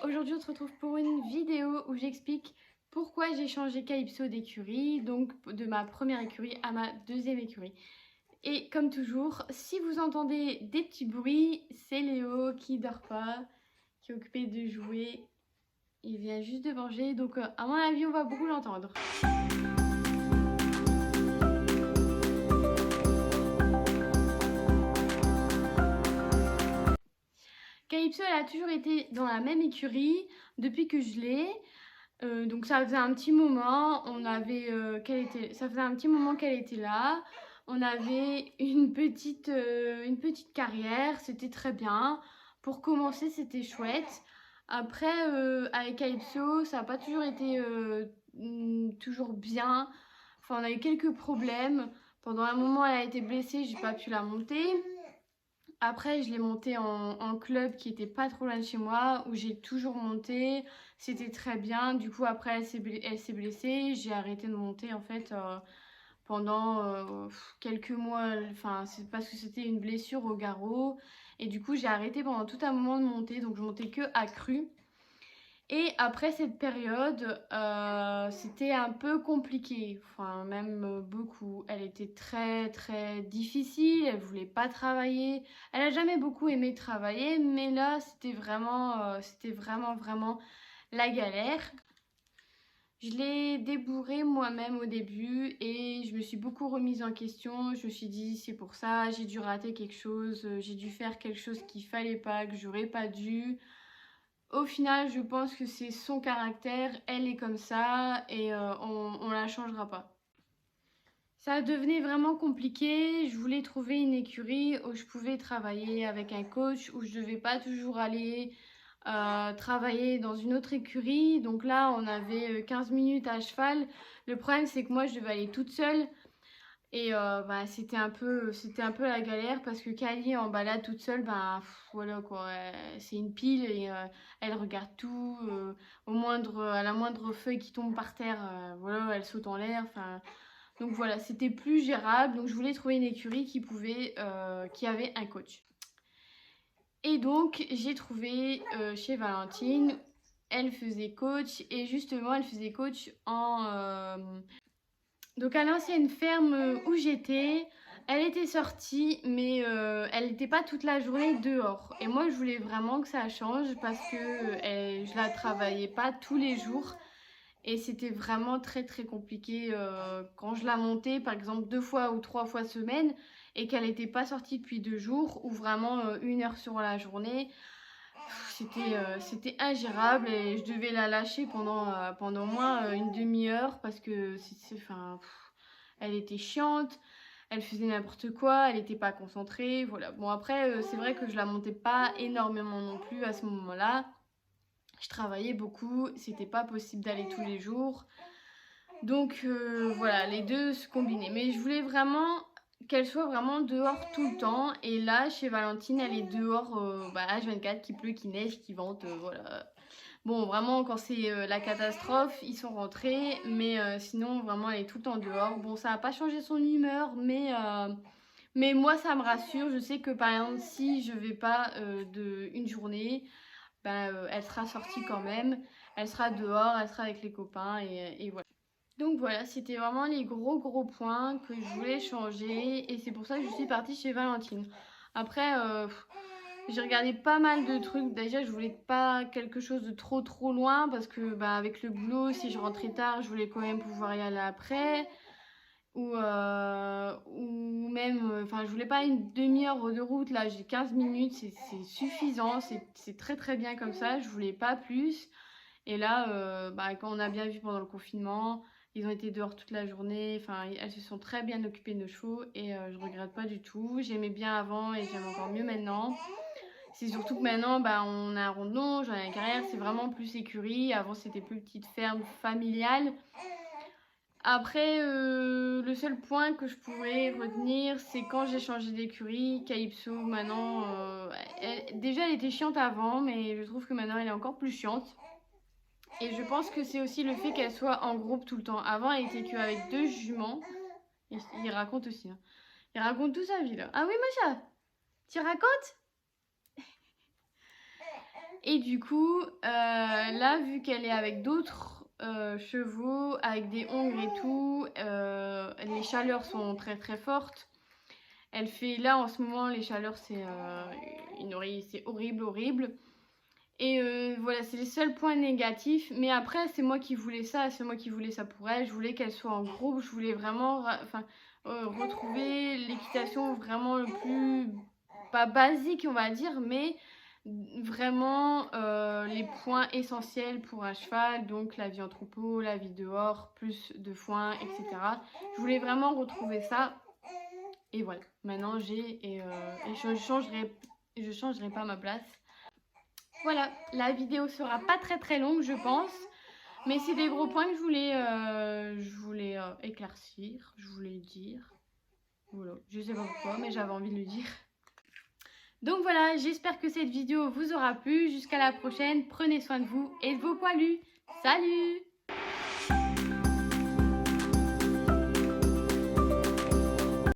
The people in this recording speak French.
Aujourd'hui on se retrouve pour une vidéo où j'explique pourquoi j'ai changé Calypso d'écurie, donc de ma première écurie à ma deuxième écurie. Et comme toujours, si vous entendez des petits bruits, c'est Léo qui dort pas, qui est occupé de jouer. Il vient juste de manger, donc à mon avis on va beaucoup l'entendre. Calypso elle a toujours été dans la même écurie depuis que je l'ai. Donc ça faisait un petit moment, ça faisait un petit moment qu'elle était là. On avait une petite carrière, c'était très bien. Pour commencer, c'était chouette. Après, avec Calypso, ça n'a pas toujours été toujours bien. Enfin, on a eu quelques problèmes. Pendant un moment, elle a été blessée, j'ai pas pu la monter. Après, je l'ai montée en club qui était pas trop loin de chez moi, où j'ai toujours monté. C'était très bien. Du coup, après, elle s'est blessée. J'ai arrêté de monter en fait pendant quelques mois. Enfin, c'est parce que c'était une blessure au garrot. Et du coup, j'ai arrêté pendant tout un moment de monter. Donc, je montais que à cru. Et après cette période, c'était un peu compliqué, enfin même beaucoup. Elle était très très difficile, elle voulait pas travailler. Elle a jamais beaucoup aimé travailler, mais là c'était vraiment la galère. Je l'ai débourré moi-même au début et je me suis beaucoup remise en question. Je me suis dit c'est pour ça, j'ai dû rater quelque chose, j'ai dû faire quelque chose qu'il fallait pas, que j'aurais pas dû. Au final, je pense que c'est son caractère, elle est comme ça et on la changera pas. Ça devenait vraiment compliqué, je voulais trouver une écurie où je pouvais travailler avec un coach, où je devais pas toujours aller travailler dans une autre écurie. Donc là, on avait 15 minutes à cheval. Le problème, c'est que moi, je devais aller toute seule. Et c'était un peu la galère parce que Kali en balade toute seule, voilà quoi, c'est une pile et elle regarde tout. À la moindre feuille qui tombe par terre, voilà, elle saute en l'air. Enfin, donc voilà, c'était plus gérable. Donc je voulais trouver une écurie qui avait un coach. Et donc j'ai trouvé chez Valentine, elle faisait coach et justement elle faisait coach donc à l'ancienne ferme où j'étais, elle était sortie, mais elle n'était pas toute la journée dehors. Et moi, je voulais vraiment que ça change parce que je la travaillais pas tous les jours. Et c'était vraiment très très compliqué quand je la montais, par exemple 2 fois ou 3 fois semaine, et qu'elle n'était pas sortie depuis 2 jours, ou vraiment 1 heure sur la journée. C'était ingérable et je devais la lâcher pendant au moins une demi-heure parce que elle était chiante, elle faisait n'importe quoi, elle n'était pas concentrée. Voilà. Bon, après, c'est vrai que je la montais pas énormément non plus à ce moment-là. Je travaillais beaucoup, c'était pas possible d'aller tous les jours. Donc voilà, les deux se combinaient. Mais je voulais vraiment qu'elle soit vraiment dehors tout le temps. Et là, chez Valentine, elle est dehors H24, qu'il pleut, qu'il neige, qu'il vente, voilà. Bon, vraiment, quand c'est la catastrophe, ils sont rentrés. Mais sinon, vraiment, elle est tout le temps dehors. Bon, ça n'a pas changé son humeur, mais moi, ça me rassure. Je sais que, par exemple, si je vais pas une journée, elle sera sortie quand même. Elle sera dehors, elle sera avec les copains et voilà. Donc voilà, c'était vraiment les gros points que je voulais changer et c'est pour ça que je suis partie chez Valentine. Après, j'ai regardé pas mal de trucs. Déjà, je voulais pas quelque chose de trop loin parce que avec le boulot, si je rentrais tard, je voulais quand même pouvoir y aller après. Ou même, enfin, je voulais pas une demi-heure de route. Là, j'ai 15 minutes, c'est suffisant, c'est très très bien comme ça. Je voulais pas plus. Et là, quand on a bien vu pendant le confinement, ils ont été dehors toute la journée. Enfin, elles se sont très bien occupées de nos chevaux et je regrette pas du tout. J'aimais bien avant et j'aime encore mieux maintenant. C'est surtout que maintenant, on a un rondon, j'en ai une carrière, c'est vraiment plus écurie. Avant, c'était plus petite ferme familiale. Après, le seul point que je pourrais retenir, c'est quand j'ai changé d'écurie. Calypso, maintenant, déjà elle était chiante avant, mais je trouve que maintenant elle est encore plus chiante. Et je pense que c'est aussi le fait qu'elle soit en groupe tout le temps. Avant, elle était qu'avec 2 juments. Et il raconte aussi. Hein. Il raconte toute sa vie là. Ah oui, Macha, tu racontes? Et du coup, là, vu qu'elle est avec d'autres chevaux, avec des hongres et tout, les chaleurs sont très très fortes. Elle fait, là en ce moment, les chaleurs, c'est horrible, horrible. Et voilà, c'est les seuls points négatifs. Mais après, c'est moi qui voulais ça, c'est moi qui voulais ça pour elle. Je voulais qu'elle soit en groupe, je voulais vraiment retrouver l'équitation vraiment le plus, pas basique on va dire, mais vraiment les points essentiels pour un cheval, donc la vie en troupeau, la vie dehors, plus de foin, etc. Je voulais vraiment retrouver ça. Et voilà, maintenant j'ai et je changerai pas ma place. Voilà, la vidéo sera pas très très longue je pense, mais c'est des gros points que je voulais éclaircir, je voulais dire. Voilà, je sais pas pourquoi, mais j'avais envie de le dire. Donc voilà, j'espère que cette vidéo vous aura plu. Jusqu'à la prochaine, prenez soin de vous et de vos poilus. Salut!